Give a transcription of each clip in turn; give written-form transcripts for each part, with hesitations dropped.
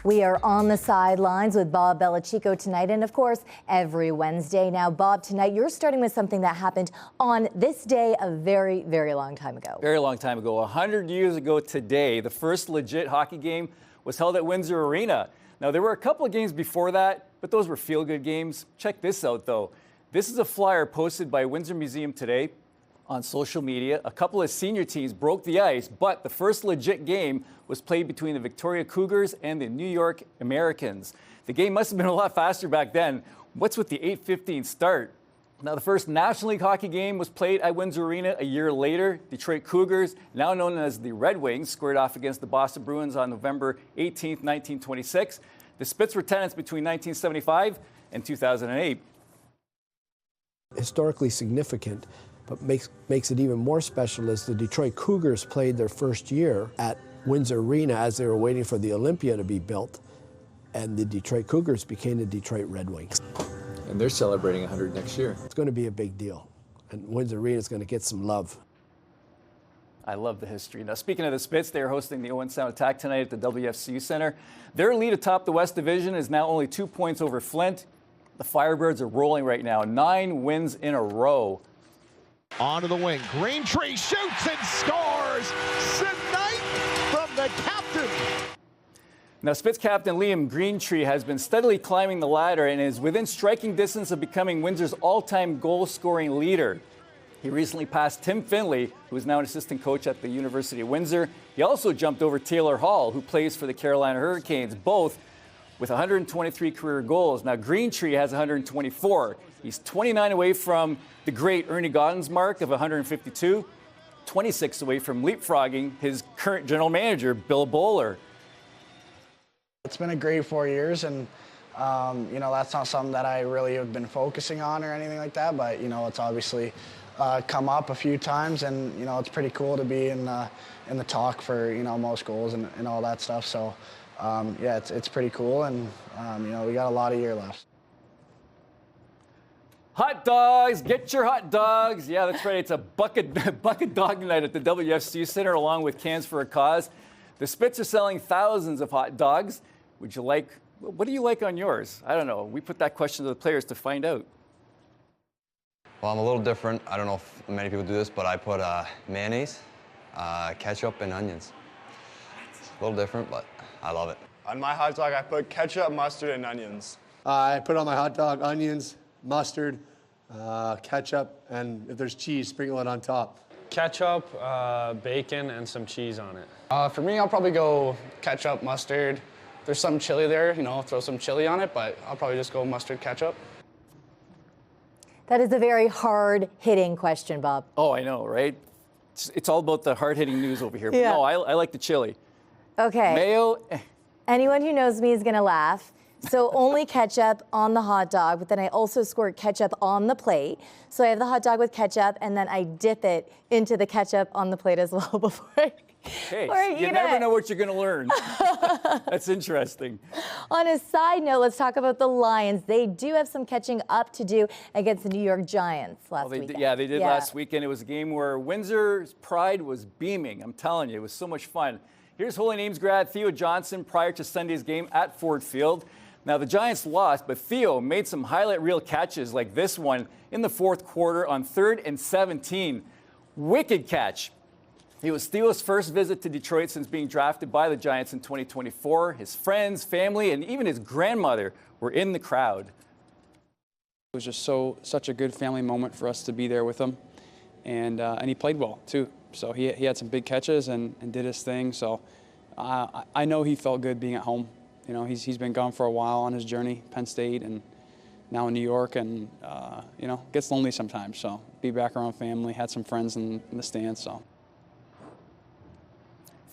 We are on the sidelines with Bob Bellacicco tonight, and of course, every Wednesday. Now, Bob, tonight you're starting with something that happened on this day a very, very long time ago. Very long time ago. 100 years ago today, the first legit hockey game was held at Windsor Arena. Now, there were a couple of games before that, but those were feel-good games. Check this out, though. This is a flyer posted by Windsor Museum today on social media. A couple of senior teams broke the ice, but the first legit game was played between the Victoria Cougars and the New York Americans. The game must have been a lot faster back then. What's with the 8:15 start? Now, the first National League hockey game was played at Windsor Arena a year later. Detroit Cougars, now known as the Red Wings, squared off against the Boston Bruins on November 18, 1926. The Spits were tenants between 1975 and 2008. Historically significant, but makes it even more special is the Detroit Cougars played their first year at Windsor Arena as they were waiting for the Olympia to be built, and the Detroit Cougars became the Detroit Red Wings. And they're celebrating 100 next year. It's going to be a big deal, and Windsor Arena is going to get some love. I love the history. Now, speaking of the Spits, they're hosting the Owen Sound Attack tonight at the WFCU Center. Their lead atop the West Division is now only 2 points over Flint. The Firebirds are rolling right now, 9 wins in a row. Onto the wing, Greentree shoots and scores! Tonight from the captain! Now, Spits captain Liam Greentree has been steadily climbing the ladder and is within striking distance of becoming Windsor's all-time goal-scoring leader. He recently passed Tim Finley, who is now an assistant coach at the University of Windsor. He also jumped over Taylor Hall, who plays for the Carolina Hurricanes, both with 123 career goals. Now, Greentree has 124. He's 29 away from the great Ernie Godden's mark of 152, 26 away from leapfrogging his current general manager, Bill Bowler. It's been a great 4 years, and that's not something that I really have been focusing on or anything like that, but it's obviously come up a few times, and it's pretty cool to be in the talk for most goals and all that stuff. So yeah, it's pretty cool, and we got a lot of year left. Hot dogs, get your hot dogs. Yeah, that's right. It's a bucket dog night at the WFCU Center along with Cans for a Cause. The Spits are selling thousands of hot dogs. What do you like on yours? I don't know. We put that question to the players to find out. Well, I'm a little different. I don't know if many people do this, but I put mayonnaise, ketchup, and onions. It's a little different, but I love it. On my hot dog, I put ketchup, mustard, and onions. I put on my hot dog onions, mustard, ketchup, and if there's cheese, sprinkle it on top. Ketchup, bacon, and some cheese on it. For me, I'll probably go ketchup, mustard. There's some chili there, throw some chili on it, but I'll probably just go mustard, ketchup. That is a very hard-hitting question, Bob. Oh, I know, right? It's all about the hard-hitting news over here. But Yeah. no, I like the chili. Okay. Mayo. Anyone who knows me is going to laugh. So only ketchup on the hot dog, but then I also squirt ketchup on the plate. So I have the hot dog with ketchup, and then I dip it into the ketchup on the plate as well before I You never know what you're going to learn. That's interesting. On a side note, let's talk about the Lions. They do have some catching up to do against the New York Giants last weekend. Yeah, they did last weekend. It was a game where Windsor's pride was beaming. I'm telling you, it was so much fun. Here's Holy Names grad Theo Johnson prior to Sunday's game at Ford Field. Now, the Giants lost, but Theo made some highlight reel catches like this one in the fourth quarter on 3rd and 17. Wicked catch. It was Theo's first visit to Detroit since being drafted by the Giants in 2024. His friends, family, and even his grandmother were in the crowd. It was just such a good family moment for us to be there with him, and he played well too. So he had some big catches and did his thing. So I know he felt good being at home. He's been gone for a while on his journey, Penn State and now in New York, and gets lonely sometimes. So be back around family, had some friends in the stands. So.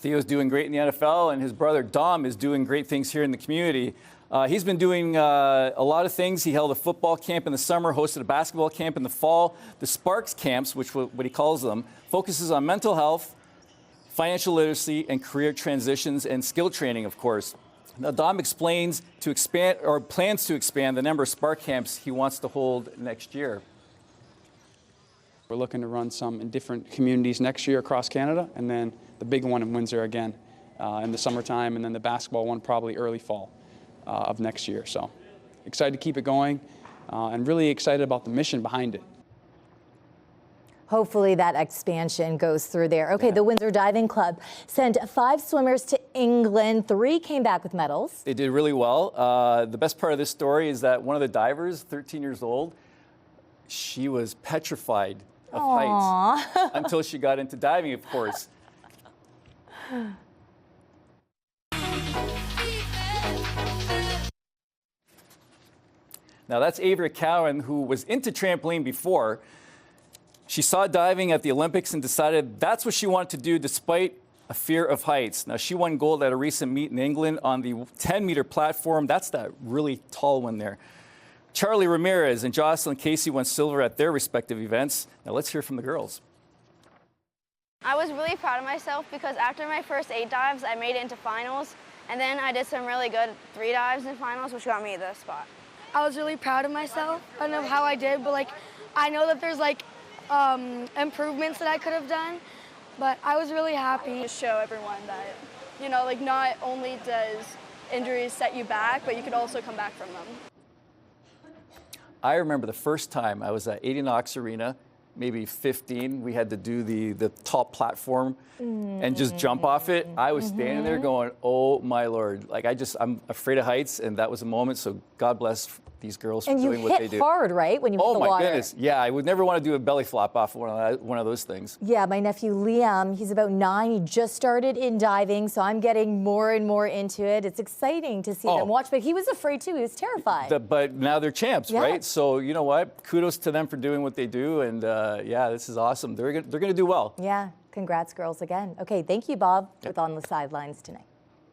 Theo's doing great in the NFL, and his brother Dom is doing great things here in the community. He's been doing a lot of things. He held a football camp in the summer, hosted a basketball camp in the fall. The Sparks camps, which what he calls them, focuses on mental health, financial literacy, and career transitions and skill training, of course. Now, Dom plans to expand the number of Spark camps he wants to hold next year. We're looking to run some in different communities next year across Canada, and then the big one in Windsor again. in the summertime, and then the basketball one probably early fall of next year. So excited to keep it going and really excited about the mission behind it. Hopefully that expansion goes through there. Okay, the Windsor Diving Club sent 5 swimmers to England. 3 came back with medals. They did really well. The best part of this story is that one of the divers, 13 years old, she was petrified of heights until she got into diving, of course. Now that's Avery Cowan, who was into trampoline before. She saw diving at the Olympics and decided that's what she wanted to do despite a fear of heights. Now, she won gold at a recent meet in England on the 10-meter platform. That's that really tall one there. Charlie Ramirez and Jocelyn Casey won silver at their respective events. Now, let's hear from the girls. I was really proud of myself because after my first 8 dives, I made it into finals. And then I did some really good 3 dives in finals, which got me the spot. I was really proud of myself. I don't know how I did, but I know that there's improvements that I could have done, but I was really happy. Just show everyone that, not only does injuries set you back, but you could also come back from them. I remember the first time I was at 80 Knox Arena, maybe 15. We had to do the top platform and just jump off it. I was standing there going, oh my Lord. I'm afraid of heights, and that was a moment, so God bless these girls for doing what they do. And you hit hard, right, when you hit the water? Oh my goodness, yeah, I would never want to do a belly flop off one of those things. Yeah, my nephew Liam, he's about 9, he just started in diving, so I'm getting more and more into it. It's exciting to see them watch, but he was afraid too, he was terrified. But now they're champs, right? So you know what, kudos to them for doing what they do, and yeah, this is awesome. They're gonna do well. Yeah, congrats girls again. Okay, thank you, Bob, with On the Sidelines tonight.